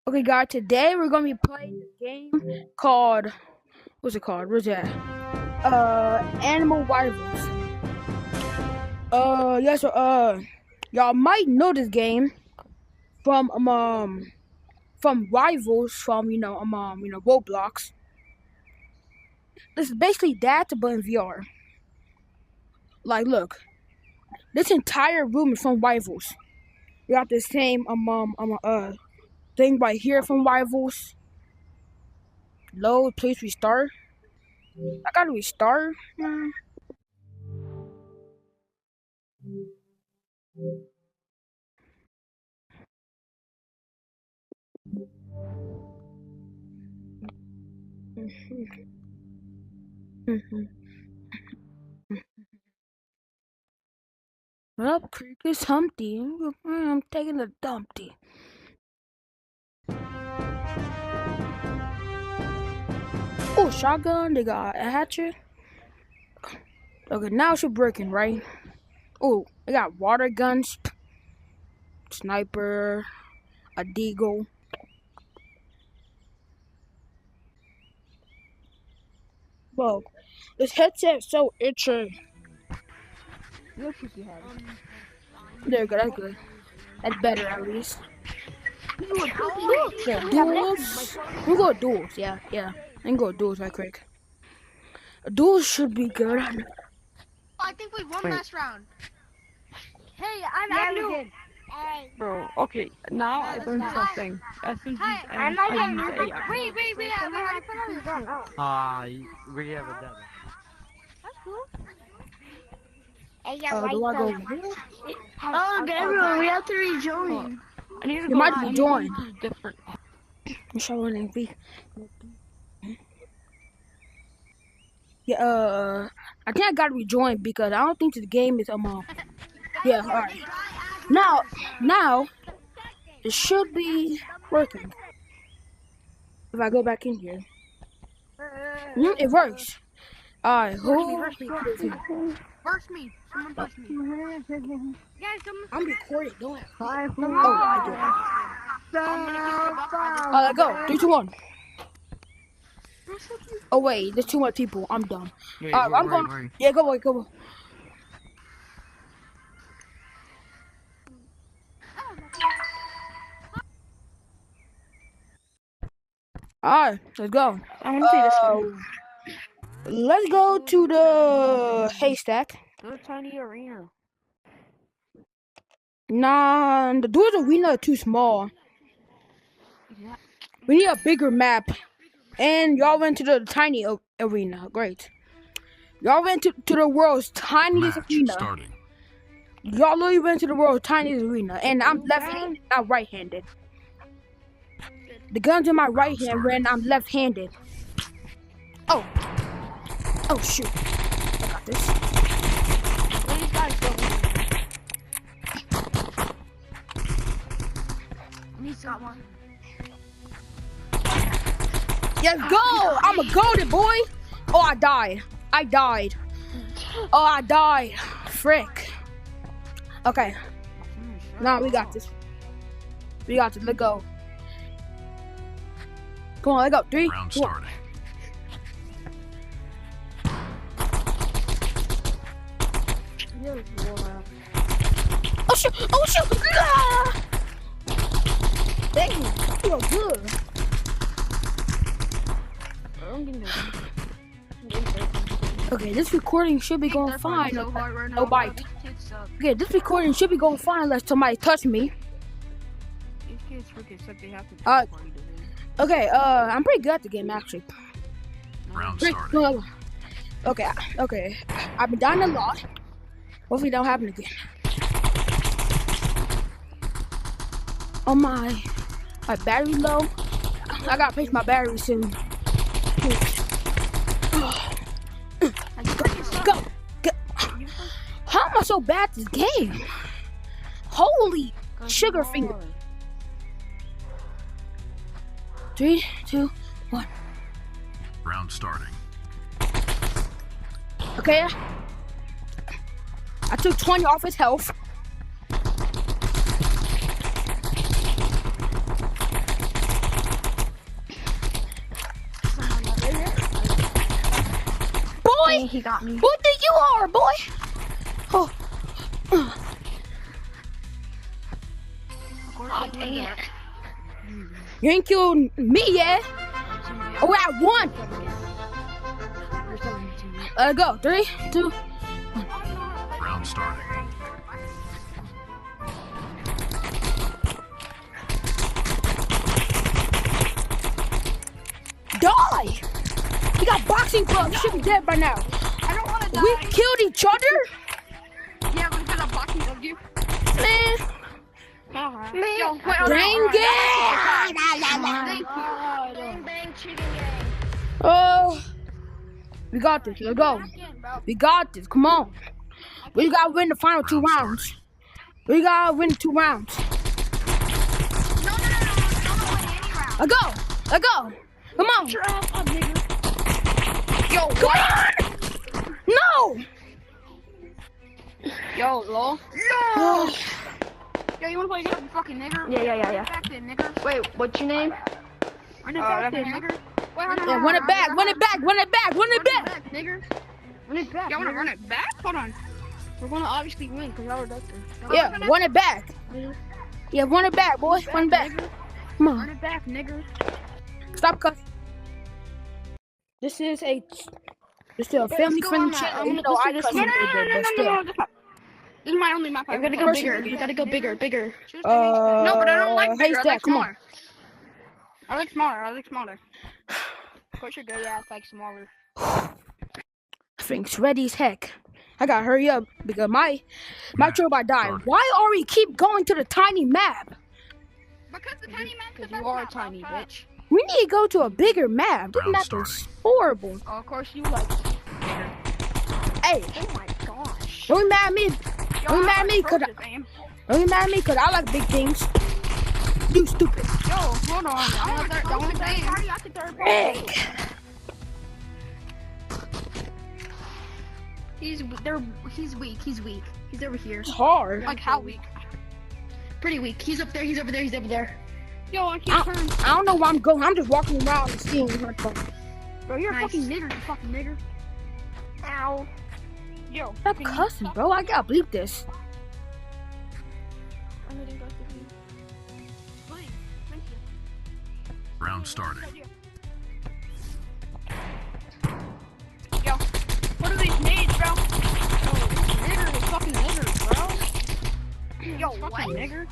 Okay, guys, today we're gonna be playing this game called what's it called? Where's that? Animal Rivals. Yes, y'all might know this game from Rivals from Roblox. This is basically that but in VR. Like, look, this entire room is from Rivals. We got the same thing right here from Rivals. Load, please restart. I gotta restart. Up creek is Humpty. I'm taking a dumpty. Oh, shotgun. They got a hatchet. Okay, now it's breaking, right? Oh, they got water guns, sniper, a deagle. Whoa, this headset's so itchy. There you go, that's good. That's better at least. Yeah, duels. We go duels, yeah. I can go duels right quick. Duels should be good. I think we won last round. Hey, I'm new. Bro, okay, now I learned something. SMGs and not I use getting AI. Wait, we already put on the gun. We have a demo. That's cool. Hey, Do I go over here? Oh, Gabriel, we have to rejoin. I need to You go might to be joined. different. I'm showing it. Yeah, I think I gotta rejoin because I don't think this game is Yeah, alright. Now it should be working. If I go back in here. It works. Alright, Burst me. Someone burst me. Guys, come. I'm recording, don't have Oh, I do. Alright, go. 3, 2, 1. Oh wait, there's too much people. I'm done. Wait, I'm going. Yeah, go away, go. Alright, let's go. I want to see this one. Let's go to the haystack. No tiny arena. Nah, the doors arena are too small. We need a bigger map. And y'all went to the tiny arena. Great. Y'all went to the world's tiniest arena. Starting. Y'all literally went to the world's tiniest arena. And I'm left-handed, not right-handed. The gun's in my right hand when I'm left-handed. Oh. Oh, shoot. I got this. These guys don't Need someone. Let's go! I'm a golden boy! Oh, I died. Oh, I died. Frick. Okay. Nah, we got this. Let's go. Come on, let's go. 3, Round 2, 1. starting. Oh shoot! Ah! Thank you. I feel good. Okay, this recording should be going fine. No bite. Okay, this recording should be going fine unless somebody touch me. Okay, I'm pretty good at the game actually. Round starting. Okay. I've been dying a lot. Hopefully it don't happen again. Oh my battery low. I gotta replace my battery soon. Go. How am I so bad at this game? Holy sugar finger. 3, 2, 1. Round starting. Okay. I took 20 off his health. boy. He got me. Who do you think you are, boy? Oh. Oh, dang it. You ain't killed me yet. Oh, we're at 1. Go. 3, 2. Round starting. Die! We got boxing gloves. You should be dead by now. I don't want to die. We killed each other? Yeah, but because I'm boxing of you. Man. Yo, wait, Dang it! Thank you. Bang, bang, cheating gang. Oh. We got this. Let's go. We got this. Come on. We gotta win the final 2 rounds. We gotta win 2 rounds. No. Don't win any round. Let's go. Let's go. Come on. Yo, Come on. No. Yo, lol. Oh. Yo, you wanna play against the fucking nigger? Yeah. Back then, nigger. Wait, what's your name? Run it back then, nigger. Wait, hold on. Yeah, run it back. Run it back. Run it back. Run it back. Nigger. Run it back. Y'all wanna run it back? Hold on. We're gonna obviously win because y'all are doctor. Yeah, run it back. Yeah, run it back, boy. Run it back. Come Run on. it back, nigger. Stop cussing. This is a family friendly channel. Even though I cuss a little bit, but still. This is my only map. I'm gonna go bigger. We gotta go bigger. No, but I don't like bigger. I Haystack, like come on. smaller. I like smaller. Of course, your good ass like smaller. Thing's ready as heck. I gotta hurry up because my troll about die. Why are we keep going to the tiny map? Because the tiny map. Because you are tiny, bitch. We need to go to a bigger map. This Round map starting. is horrible. Oh, of course you like. Hey, Oh my gosh. don't be mad at me. Don't be mad at me Yo, cause I like big things. You stupid. hold on. I want to say. Hey. He's weak. He's over here. It's hard. Like how weak? Pretty weak. He's up there. He's over there. Yo, I can't turn. I don't know where I'm going. I'm just walking around and seeing her phone. Bro, you're Nice. a fucking nigger. You fucking nigger. Ow. Yo, Stop can you cussing, stop? bro. I gotta bleep this. Please, thank you. Round starting. Yo, what are these nades, bro? Yo, nigger is fucking nigger, bro. Yo, what? Nigger?